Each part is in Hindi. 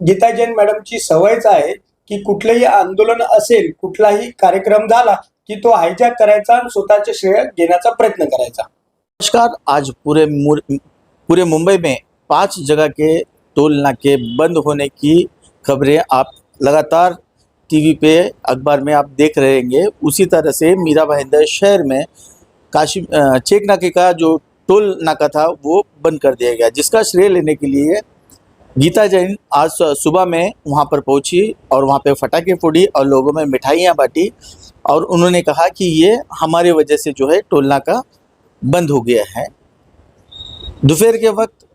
गीता जैन मॅडमची सवयच आहे की कुठलंही आंदोलन असेल, कुठलाही कार्यक्रम झाला की तो हायजॅक करायचा आणि स्वतःचे श्रेय घेण्याचा प्रयत्न करायचा। नमस्कार। आज पूरे मुंबई में 5 जगह के टोल नाके बंद होने की खबरें आप लगातार टीवी पे, अखबार में आप देख रहे होंगे। उसी तरह से मीरा भाईंदर शहर में चेक नाके का जो टोल नाका था वो बंद कर दिया गया, जिसका श्रेय लेने के लिए गीता जैन आज सुबह में वहाँ पर पहुँची और वहाँ पे फटाके फोड़ी और लोगों में मिठाइयाँ बांटी और उन्होंने कहा कि ये हमारे वजह से जो है टोल नाका बंद हो गया है। दोपहर के वक्त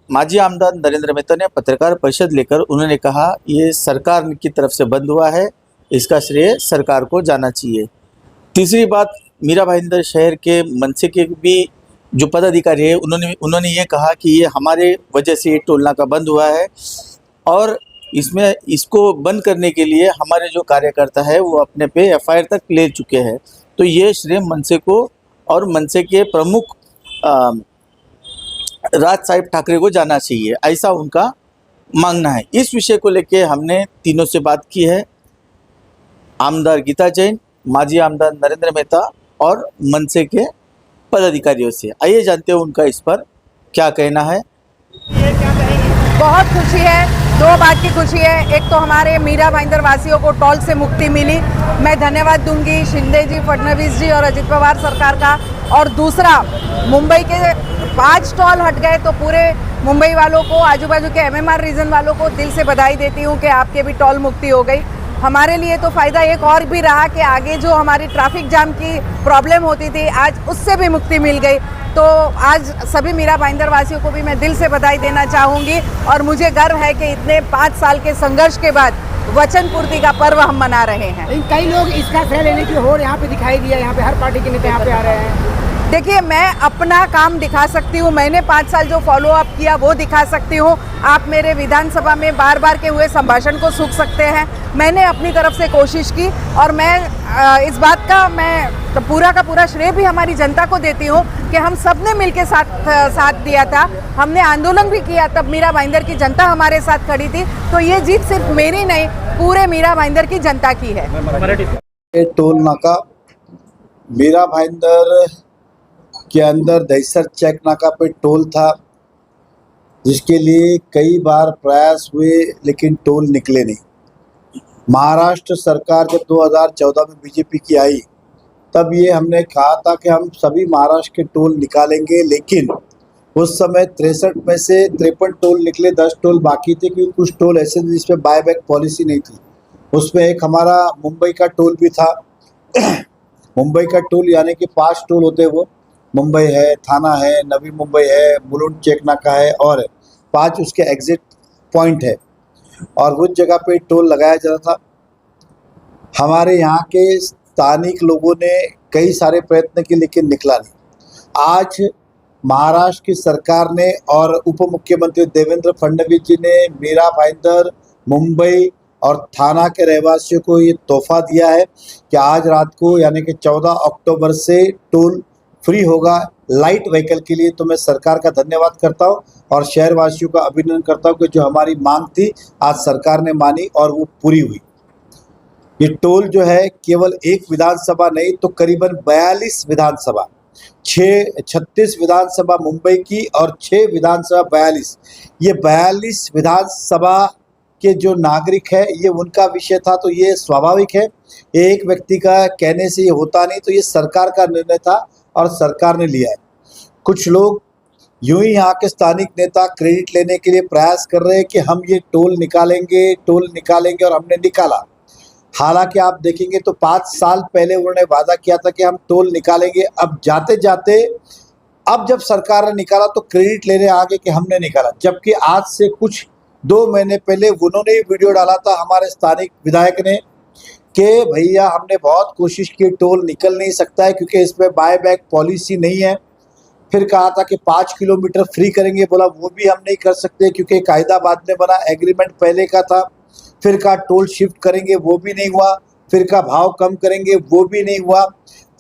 माजी आमदार नरेंद्र मेहता ने पत्रकार परिषद लेकर उन्होंने कहा ये सरकार की तरफ से बंद हुआ है, इसका श्रेय सरकार को जाना चाहिए। तीसरी बात, मीरा भाईंदर शहर के मनसे के भी जो पदाधिकारी है उन्होंने ये कहा कि ये हमारे वजह से ये टोल नाका बंद हुआ है और इसको बंद करने के लिए हमारे जो कार्यकर्ता है वो अपने पे एफआईआर तक ले चुके हैं। तो ये श्रेय मनसे को और मनसे के प्रमुख राज साहिब ठाकरे को जाना चाहिए, ऐसा उनका मांगना है। इस विषय को लेके हमने तीनों से बात की है, आमदार गीता जैन, माजी आमदार नरेंद्र मेहता और मनसे के पदाधिकारियों से। आइए जानते हैं उनका इस पर क्या कहना है। बहुत खुशी है, दो बात की खुशी है। एक तो हमारे मीरा भाईंदर वासियों को टोल से मुक्ति मिली, मैं धन्यवाद दूंगी शिंदे जी, फडणवीस जी और अजित पवार सरकार का। और दूसरा, मुंबई के 5 टोल हट गए तो पूरे मुंबई वालों को, आजू बाजू के एमएमआर रीजन वालों को दिल से बधाई देती हूँ कि आपके भी टोल मुक्ति हो गई। हमारे लिए तो फ़ायदा एक और भी रहा कि आगे जो हमारी ट्रैफिक जाम की प्रॉब्लम होती थी, आज उससे भी मुक्ति मिल गई। तो आज सभी मीरा भाईंदर वासियों को भी मैं दिल से बधाई देना चाहूँगी और मुझे गर्व है कि इतने 5 साल के संघर्ष के बाद वचन पूर्ति का पर्व हम मना रहे हैं। कई लोग इसका श्रेय लेने की होड़ यहाँ पे दिखाई दिया, यहाँ पे हर पार्टी के नेता यहाँ पे आ रहे हैं। देखिए, मैं अपना काम दिखा सकती हूँ, मैंने 5 साल जो फॉलो अप किया वो दिखा सकती हूँ। आप मेरे विधानसभा में बार बार के हुए संभाषण को सुन सकते हैं। मैंने अपनी तरफ से कोशिश की और मैं इस बात का तो पूरा का पूरा श्रेय भी हमारी जनता को देती हूँ कि हम सब ने मिल के साथ दिया था। हमने आंदोलन भी किया, तब मीरा भाईंदर की जनता हमारे साथ खड़ी थी। तो ये जीत सिर्फ मेरी नहीं, पूरे मीरा भाईंदर की जनता की है। टोल नाका मीरा भाईंदर के अंदर दहिसर चेक नाका पे टोल था, जिसके लिए कई बार प्रयास हुए लेकिन टोल निकले नहीं। महाराष्ट्र सरकार जब 2014 में बीजेपी की आई, तब ये हमने कहा था कि हम सभी महाराष्ट्र के टोल निकालेंगे, लेकिन उस समय 63 में से 53 टोल निकले, 10 टोल बाकी थे क्योंकि कुछ टोल ऐसे थे जिसमें बायबैक पॉलिसी नहीं थी। उसमें एक हमारा मुंबई का टोल भी था। मुंबई का टोल यानी कि 5 टोल होते, वो मुंबई है, थाना है, नवी मुंबई है, मुलुंड चेक नाका है और 5 उसके एग्जिट पॉइंट है और उस जगह पे टोल लगाया जा रहा था। हमारे यहाँ के स्थानिक लोगों ने कई सारे प्रयत्न किए लेकिन निकला नहीं। आज महाराष्ट्र की सरकार ने और उप मुख्यमंत्री देवेंद्र फडणवीस जी ने मीरा भाईंदर, मुंबई और थाना के रहवासियों को ये तोहफा दिया है कि आज रात को यानी कि 14 अक्टूबर से टोल फ्री होगा लाइट व्हीकल के लिए। तो मैं सरकार का धन्यवाद करता हूं और शहरवासियों का अभिनंदन करता हूं कि जो हमारी मांग थी आज सरकार ने मानी और वो पूरी हुई। ये टोल जो है केवल एक विधानसभा नहीं तो करीबन 42 विधानसभा, 36 विधानसभा मुंबई की और 6 विधानसभा 42, ये 42 विधानसभा के जो नागरिक है ये उनका विषय था। तो ये स्वाभाविक है, एक व्यक्ति का कहने से ये होता नहीं, तो ये सरकार का निर्णय था और सरकार ने लिया है। कुछ लोग यूं ही यहाँ के स्थानिक नेता क्रेडिट लेने के लिए प्रयास कर रहे हैं कि हम ये टोल निकालेंगे और हमने निकाला। हालांकि आप देखेंगे तो 5 साल पहले उन्होंने वादा किया था कि हम टोल निकालेंगे। अब जाते जाते अब जब सरकार ने निकाला तो क्रेडिट लेने आगे कि हमने निकाला, जबकि आज से कुछ 2 महीने पहले उन्होंने ही वीडियो डाला था हमारे स्थानिक विधायक ने कि भैया हमने बहुत कोशिश की, टोल निकल नहीं सकता है क्योंकि इसमें बायबैक पॉलिसी नहीं है। फिर कहा था कि 5 किलोमीटर फ्री करेंगे, बोला वो भी हम नहीं कर सकते क्योंकि कायदा बाद में बना, एग्रीमेंट पहले का था। फिर कहा टोल शिफ्ट करेंगे, वो भी नहीं हुआ। फिर का भाव कम करेंगे, वो भी नहीं हुआ।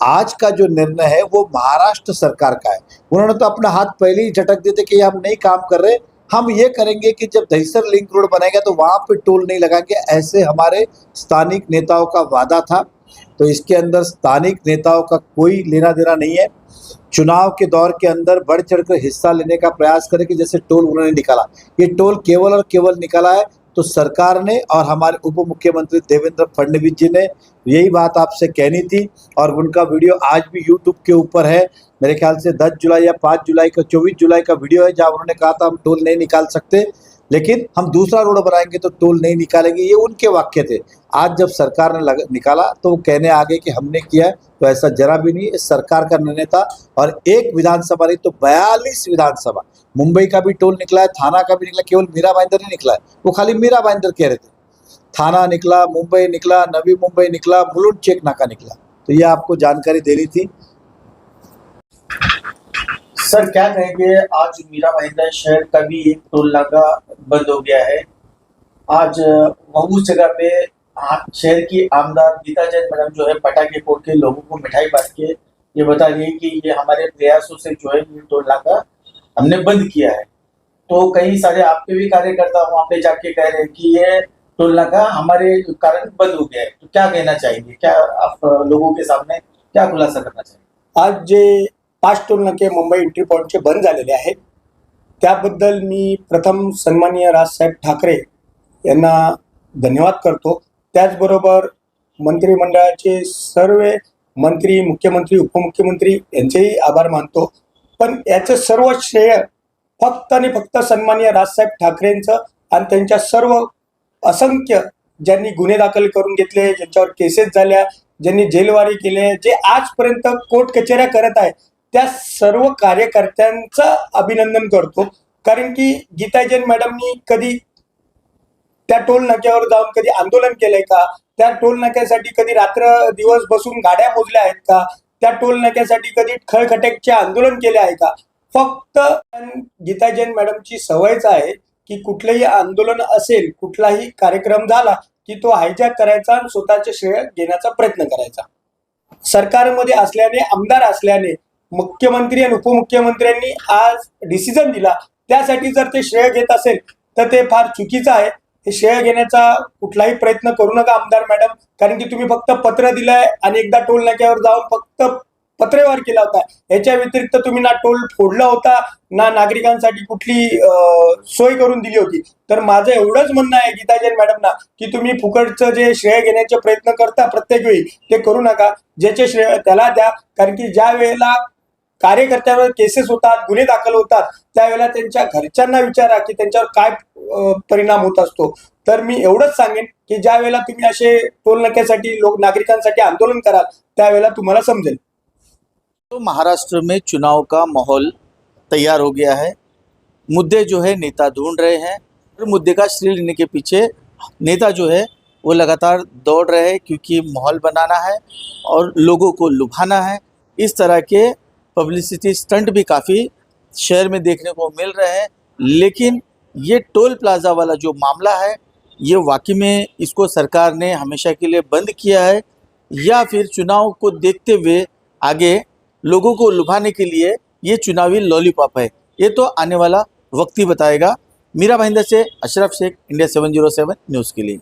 आज का जो निर्णय है वो महाराष्ट्र सरकार का है। उन्होंने तो अपना हाथ पहले ही झटक देते कि हम नहीं काम कर रहे, हम ये करेंगे कि जब दहिसर लिंक रोड बनेगा तो वहाँ पे टोल नहीं लगाएंगे, ऐसे हमारे स्थानिक नेताओं का वादा था। तो इसके अंदर स्थानिक नेताओं का कोई लेना देना नहीं है। चुनाव के दौर के अंदर बढ़ चढ़कर हिस्सा लेने का प्रयास करें कि जैसे टोल उन्होंने निकाला, ये टोल केवल और केवल निकाला है तो सरकार ने और हमारे उप मुख्यमंत्री देवेंद्र फडणवीस जी ने यही बात आपसे कहनी थी। और उनका वीडियो आज भी यूट्यूब के ऊपर है, मेरे ख्याल से 10 जुलाई या 5 जुलाई का 24 जुलाई का वीडियो है, जहाँ उन्होंने कहा था हम टोल नहीं निकाल सकते, लेकिन हम दूसरा रोड बनाएंगे तो टोल नहीं निकालेंगे। ये उनके वाक्य थे। आज जब सरकार ने निकाला तो वो कहने आ गए कि हमने किया है, तो ऐसा जरा भी नहीं। इस सरकार का निर्णय था और एक विधानसभा नहीं तो 42 विधानसभा, मुंबई का भी टोल निकला है, थाना का भी निकला, केवल मीरा भाईंदर नहीं निकला है, वो खाली मीरा भाईंदर कह रहे थे। थाना निकला, मुंबई निकला, नवी मुंबई निकला, मुलुंड चेक नाका निकला। तो ये आपको जानकारी देनी थी। सर क्या कहेंगे, आज मीरा भाईंदर शहर का भी एक टोल नाका बंद हो गया है। आज उस जगह पे शहर की आमदार गीता जैन मैडम जो है पटाखे फोड़ के लोगों को मिठाई बांट के ये बता रही है कि ये हमारे प्रयासों से जो है ये टोल नाका हमने बंद किया है। तो कई सारे आपके भी कार्यकर्ता वहाँ पे जाके कह रहे हैं कि ये टोल नाका हमारे कारण बंद हो गया है। तो क्या कहना चाहेंगे, क्या आप लोगों के सामने क्या खुलासा करना चाहेंगे? आज जे 5 टोल नाके मुंबई एंट्री पॉईंटचे बंद झालेले आहेत, त्याबद्दल मी प्रथम सन्माननीय राजसाहेब ठाकरे यांना धन्यवाद करतो। त्याचबरोबर मंत्रिमंडळाचे सर्व मंत्री, मुख्यमंत्री, उपमुख्यमंत्री यांचेही आभार मानतो। पण याचं सर्व श्रेय फक्त आणि फक्त सन्माननीय राजसाहेब ठाकरेंचं आणि त्यांच्या सर्व असंख्य ज्यांनी गुन्हे दाखल करून घेतले, ज्यांच्यावर केसेस झाल्या, ज्यांनी जेलवारी केले, जे आजपर्यंत कोर्ट कचेऱ्या करत आहेत, त्या सर्व कार्यकर्त्यांचं अभिनंदन करतो। कारण की गीता जैन मॅडमनी कधी त्या टोल नाक्यावर जाऊन कधी आंदोलन केलंय का? त्या टोल नाक्यासाठी कधी रात्र दिवस बसून गाड्या मोजल्या आहेत का? त्या टोल नाक्यासाठी कधी खळखट्याचे आंदोलन केले आहे का? फक्त गीता जैन मॅडमची सवयच आहे की कुठलंही आंदोलन असेल, कुठलाही कार्यक्रम झाला की तो हायजॅक करायचा आणि स्वतःचे श्रेय घेण्याचा प्रयत्न करायचा। सरकारमध्ये असल्याने, आमदार असल्याने मुख्यमंत्री आणि उपमुख्यमंत्र्यांनी आज डिसिजन दिला, त्यासाठी जर ते श्रेय घेत असेल तर ते फार चुकीचं आहे। हे श्रेय घेण्याचा कुठलाही प्रयत्न करू नका आमदार मॅडम, कारण की तुम्ही फक्त पत्र दिलंय आणि एकदा टोल नाक्यावर जाऊन फक्त पत्रव्यवहार केला होता। याच्या व्यतिरिक्त तुम्ही ना टोल फोडला होता, ना नागरिकांसाठी कुठली सोय करून दिली होती। तर माझं एवढंच म्हणणं आहे गीता जैन मॅडमना की तुम्ही फुकटचं जे श्रेय घेण्याचे प्रयत्न करता प्रत्येक वेळी ते करू नका। ज्याचे श्रेय त्याला द्या, कारण की ज्या वेळेला कार्यकर्त्यांवर केसेस होतात, गुन्हे दाखल होतात, त्यावेळेला त्यांच्या घरच्यांना विचारा की त्यांच्यावर काय परिणाम होत असतो। तर मी एवढंच सांगेन की ज्या वेळेला तुम्ही असे टोल नाक्यासाठी नागरिकांसाठी आंदोलन कराल त्यावेळेला तुम्हाला समजेल। तो महाराष्ट्र में चुनाव का माहौल तैयार हो गया है। मुद्दे जो है नेता ढूंढ रहे हैं और मुद्दे का श्रेय लेने के पीछे नेता जो है वो लगातार दौड़ रहे हैं, क्योंकि माहौल बनाना है और लोगों को लुभाना है। इस तरह के पब्लिसिटी स्टंट भी काफ़ी शहर में देखने को मिल रहे हैं। लेकिन ये टोल प्लाज़ा वाला जो मामला है, ये वाकई में इसको सरकार ने हमेशा के लिए बंद किया है या फिर चुनाव को देखते हुए आगे लोगों को लुभाने के लिए ये चुनावी लॉलीपॉप है, ये तो आने वाला वक्त ही बताएगा। मीरा भाईंदर से अशरफ शेख, इंडिया 707 न्यूज़ के लिए।